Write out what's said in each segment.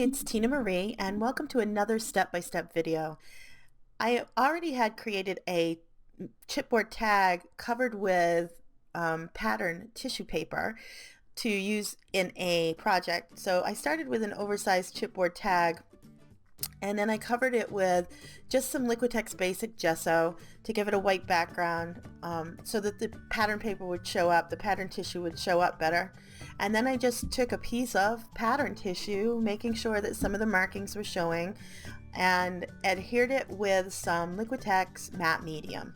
it's Tina Marie, and welcome to another step-by-step video. I already had created a chipboard tag covered with pattern tissue paper to use in a project. So I started with an oversized chipboard tag, and then I covered it with just some Liquitex basic gesso to give it a white background, so that the pattern paper would show up, the pattern tissue would show up better. And then I just took a piece of pattern tissue, making sure that some of the markings were showing, and adhered it with some Liquitex matte medium.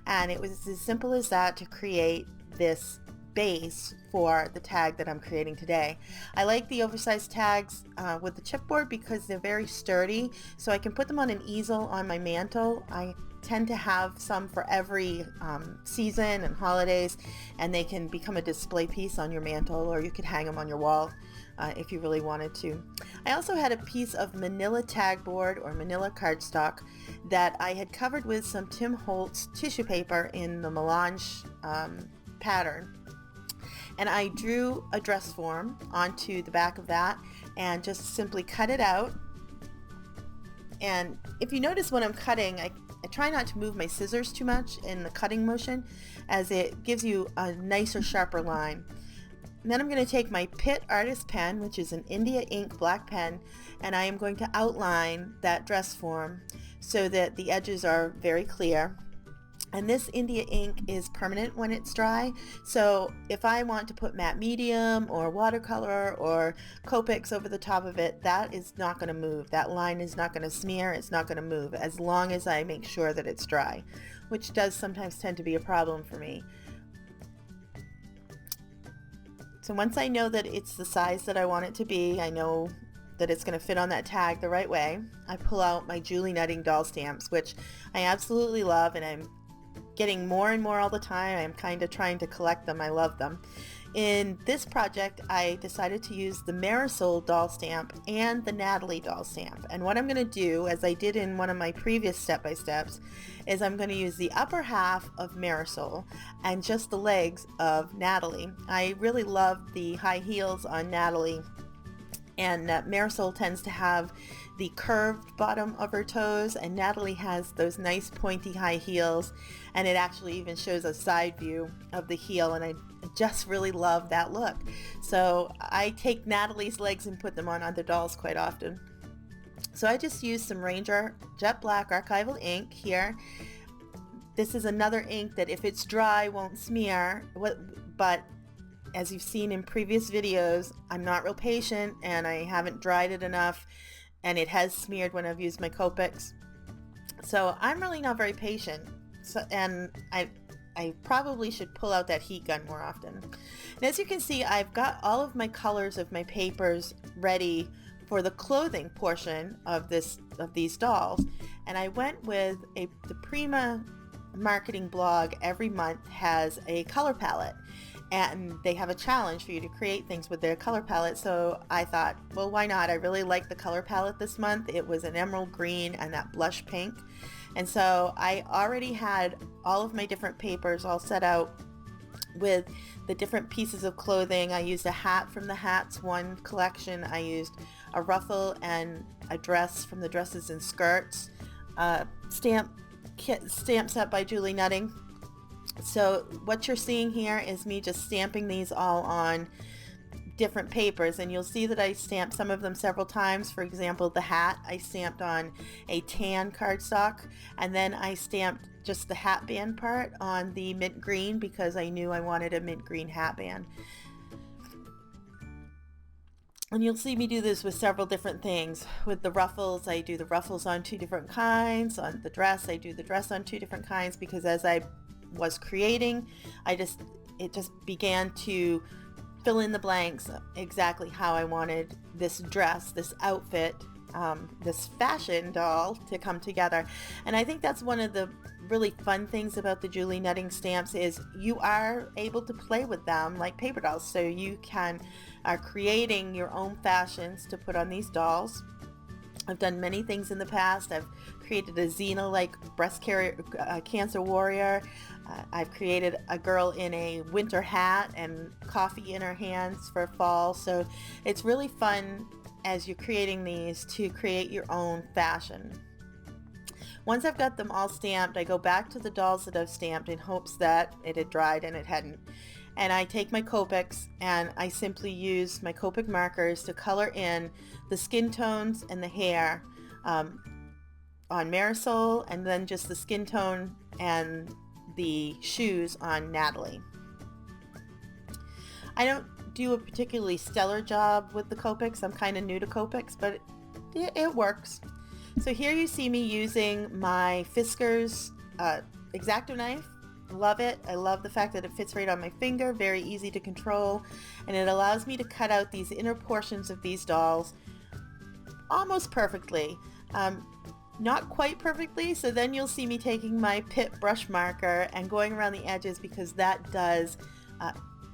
And it was as simple as that to create this base for the tag that I'm creating today. I like the oversized tags with the chipboard because they're very sturdy, so I can put them on an easel on my mantle. I tend to have some for every season and holidays, and they can become a display piece on your mantle, or you could hang them on your wall if you really wanted to. I also had a piece of manila tag board or manila cardstock that I had covered with some Tim Holtz tissue paper in the melange pattern. And I drew a dress form onto the back of that and just simply cut it out. And if you notice when I'm cutting, I try not to move my scissors too much in the cutting motion, as it gives you a nicer, sharper line. And then I'm going to take my Pitt Artist pen, which is an India ink black pen, and I am going to outline that dress form so that the edges are very clear. And this India ink is permanent when it's dry, so if I want to put matte medium or watercolor or Copics over the top of it, that is not going to move. That line is not going to smear, it's not going to move, as long as I make sure that it's dry, which does sometimes tend to be a problem for me. So once I know that it's the size that I want it to be, I know that it's going to fit on that tag the right way, I pull out my Julie Nutting doll stamps, which I absolutely love, and I'm getting more and more all the time. I'm kind of trying to collect them. I love them. In this project, I decided to use the Marisol doll stamp and the Natalie doll stamp. And what I'm going to do, as I did in one of my previous step-by-steps, is I'm going to use the upper half of Marisol and just the legs of Natalie. I really love the high heels on Natalie, and Marisol tends to have the curved bottom of her toes, and Natalie has those nice pointy high heels, and it actually even shows a side view of the heel, and I just really love that look. So I take Natalie's legs and put them on other dolls quite often. So I just used some Ranger Jet Black Archival ink here. This is another ink that if it's dry won't smear, but as you've seen in previous videos, I'm not real patient and I haven't dried it enough, and it has smeared when I've used my Copics. So I'm really not very patient. And I probably should pull out that heat gun more often. And as you can see, I've got all of my colors of my papers ready for the clothing portion of these dolls. And I went with the Prima marketing blog every month has a color palette, and they have a challenge for you to create things with their color palette. So I thought, well, why not? I really like the color palette this month. It was an emerald green and that blush pink. And so I already had all of my different papers all set out with the different pieces of clothing. I used a hat from the Hats One collection. I used a ruffle and a dress from the Dresses and Skirts stamp set by Julie Nutting. So what you're seeing here is me just stamping these all on different papers, and you'll see that I stamped some of them several times. For example, the hat I stamped on a tan cardstock, and then I stamped just the hat band part on the mint green because I knew I wanted a mint green hat band. And you'll see me do this with several different things. With the ruffles, I do the ruffles on two different kinds. On the dress, I do the dress on two different kinds, because as I was creating, it just began to fill in the blanks exactly how I wanted this dress, this outfit, this fashion doll to come together. And I think that's one of the really fun things about the Julie Nutting stamps is you are able to play with them like paper dolls. So you are creating your own fashions to put on these dolls. I've done many things in the past. I've created a Xena-like cancer warrior. I've created a girl in a winter hat and coffee in her hands for fall. So it's really fun as you're creating these to create your own fashion. Once I've got them all stamped, I go back to the dolls that I've stamped in hopes that it had dried, and it hadn't. And I take my Copics and I simply use my Copic markers to color in the skin tones and the hair on Marisol, and then just the skin tone and the shoes on Natalie. I don't do a particularly stellar job with the Copics. I'm kind of new to Copics, but it works. So here you see me using my Fiskars X-Acto knife. Love it. I love the fact that it fits right on my finger, very easy to control, and it allows me to cut out these inner portions of these dolls almost perfectly. Not quite perfectly, so then you'll see me taking my Pit brush marker and going around the edges, because that does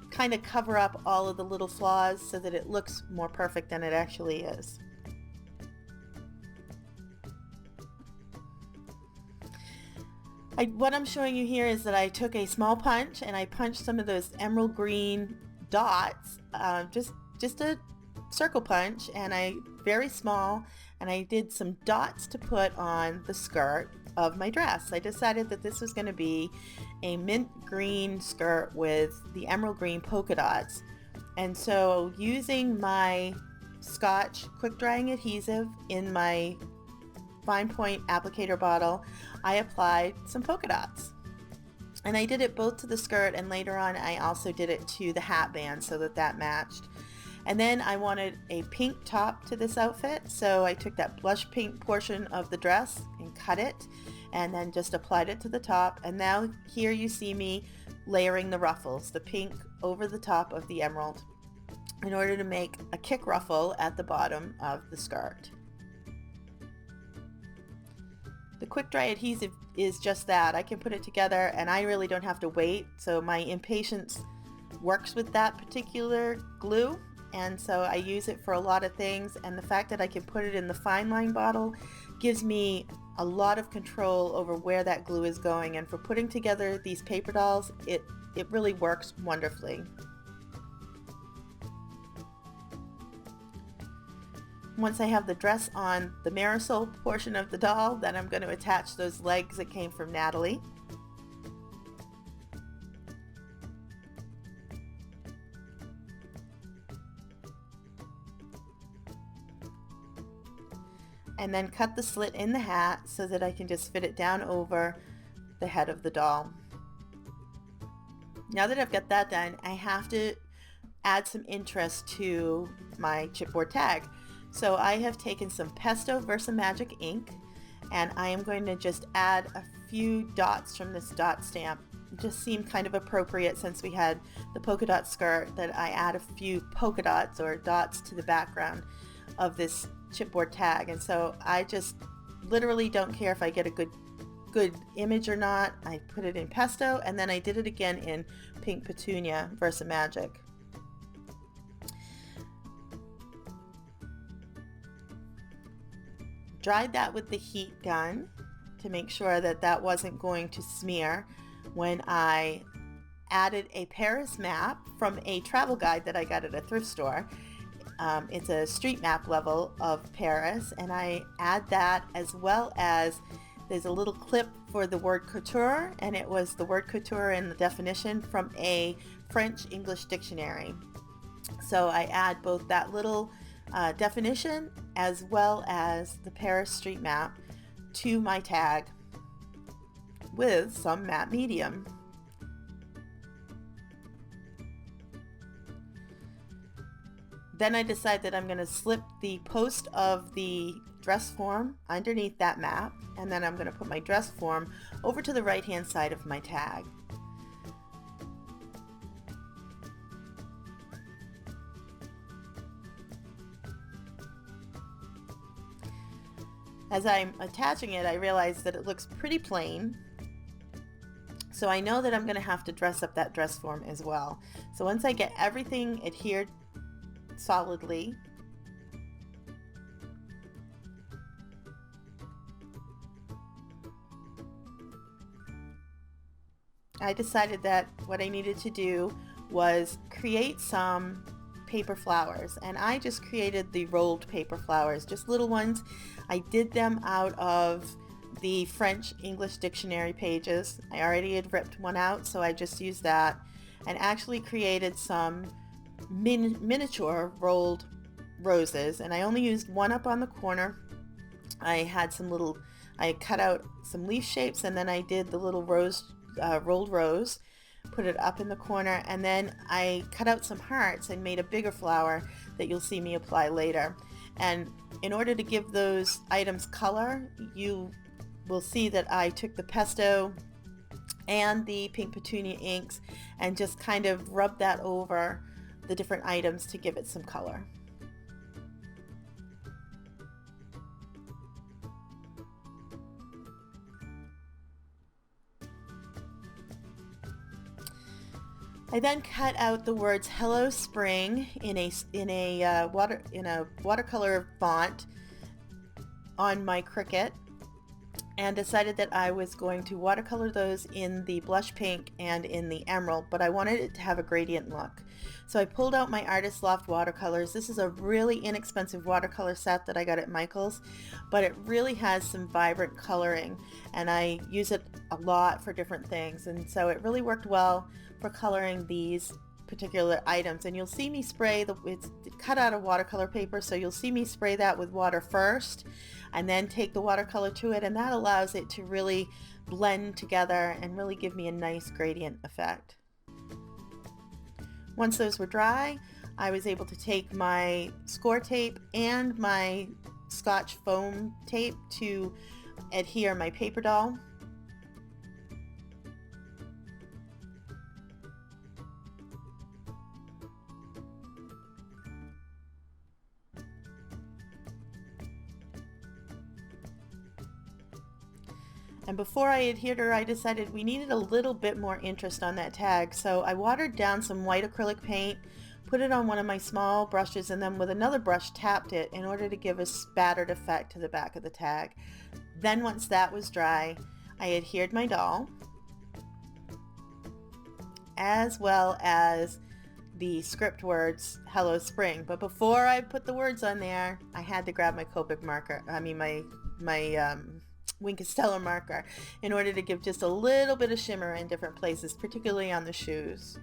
kind of cover up all of the little flaws so that it looks more perfect than it actually is. What I'm showing you here is that I took a small punch and I punched some of those emerald green dots, just a circle punch, and very small, and I did some dots to put on the skirt of my dress. I decided that this was going to be a mint green skirt with the emerald green polka dots, and so using my Scotch quick drying adhesive in my fine point applicator bottle, I applied some polka dots, and I did it both to the skirt, and later on I also did it to the hat band so that matched. And then I wanted a pink top to this outfit, so I took that blush pink portion of the dress and cut it, and then just applied it to the top. And now here you see me layering the ruffles, the pink over the top of the emerald, in order to make a kick ruffle at the bottom of the skirt. The quick dry adhesive is just that. I can put it together and I really don't have to wait, so my impatience works with that particular glue, and so I use it for a lot of things, and the fact that I can put it in the fine line bottle gives me a lot of control over where that glue is going, and for putting together these paper dolls, it really works wonderfully. Once I have the dress on the Marisol portion of the doll, then I'm going to attach those legs that came from Natalie. And then cut the slit in the hat so that I can just fit it down over the head of the doll. Now that I've got that done, I have to add some interest to my chipboard tag. So I have taken some Pesto Versamagic ink, and I am going to just add a few dots from this dot stamp. It just seemed kind of appropriate, since we had the polka dot skirt, that I add a few polka dots or dots to the background of this chipboard tag. And so I just literally don't care if I get a good image or not. I put it in Pesto, and then I did it again in Pink Petunia Versamagic. Dried that with the heat gun to make sure that that wasn't going to smear when I added a Paris map from a travel guide that I got at a thrift store. It's a street map level of Paris, and I add that, as well as there's a little clip for the word couture, and it was the word couture and the definition from a French-English dictionary. So I add both that little definition as well as the Paris street map to my tag with some matte medium. Then I decide that I'm going to slip the post of the dress form underneath that map, and then I'm going to put my dress form over to the right hand side of my tag. As I'm attaching it, I realize that it looks pretty plain, so I know that I'm going to have to dress up that dress form as well. So once I get everything adhered solidly, I decided that what I needed to do was create some paper flowers, and I just created the rolled paper flowers, just little ones. I did them out of the French English dictionary pages. I already had ripped one out, so I just used that and actually created some miniature rolled roses, and I only used one up on the corner. I cut out some leaf shapes, and then I did the little rolled rose, put it up in the corner, and then I cut out some hearts and made a bigger flower that you'll see me apply later. And in order to give those items color, you will see that I took the pesto and the pink petunia inks and just kind of rubbed that over the different items to give it some color. I then cut out the words "Hello Spring" in a watercolor font on my Cricut, and decided that I was going to watercolor those in the blush pink and in the emerald, but I wanted it to have a gradient look. So I pulled out my Artist Loft watercolors. This is a really inexpensive watercolor set that I got at Michael's, but it really has some vibrant coloring, and I use it a lot for different things, and so it really worked well for coloring these particular items. And you'll see me spray it's cut out of watercolor paper, so you'll see me spray that with water first and then take the watercolor to it, and that allows it to really blend together and really give me a nice gradient effect. Once those were dry, I was able to take my score tape and my Scotch foam tape to adhere my paper doll. And before I adhered her, I decided we needed a little bit more interest on that tag. So I watered down some white acrylic paint, put it on one of my small brushes, and then with another brush tapped it in order to give a spattered effect to the back of the tag. Then once that was dry, I adhered my doll, as well as the script words "Hello Spring." But before I put the words on there, I had to grab my Copic marker, my Wink of Stella marker, in order to give just a little bit of shimmer in different places, particularly on the shoes.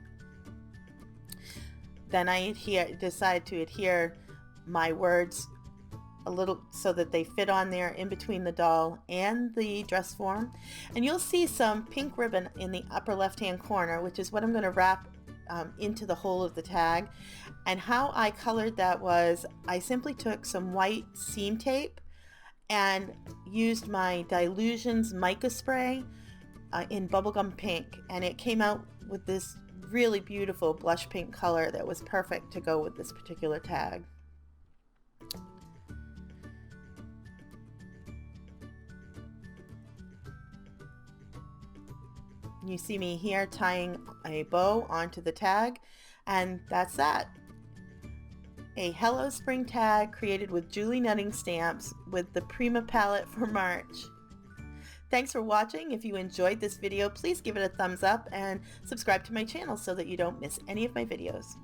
Then I decide to adhere my words a little so that they fit on there in between the doll and the dress form. And you'll see some pink ribbon in the upper left hand corner, which is what I'm going to wrap into the whole of the tag. And how I colored that was I simply took some white seam tape and used my Dilutions mica spray in bubblegum pink, and it came out with this really beautiful blush pink color that was perfect to go with this particular tag. You see me here tying a bow onto the tag, and that's that. A Hello Spring tag created with Julie Nutting stamps with the Prima palette for March. Thanks for watching. If you enjoyed this video, please give it a thumbs up and subscribe to my channel so that you don't miss any of my videos.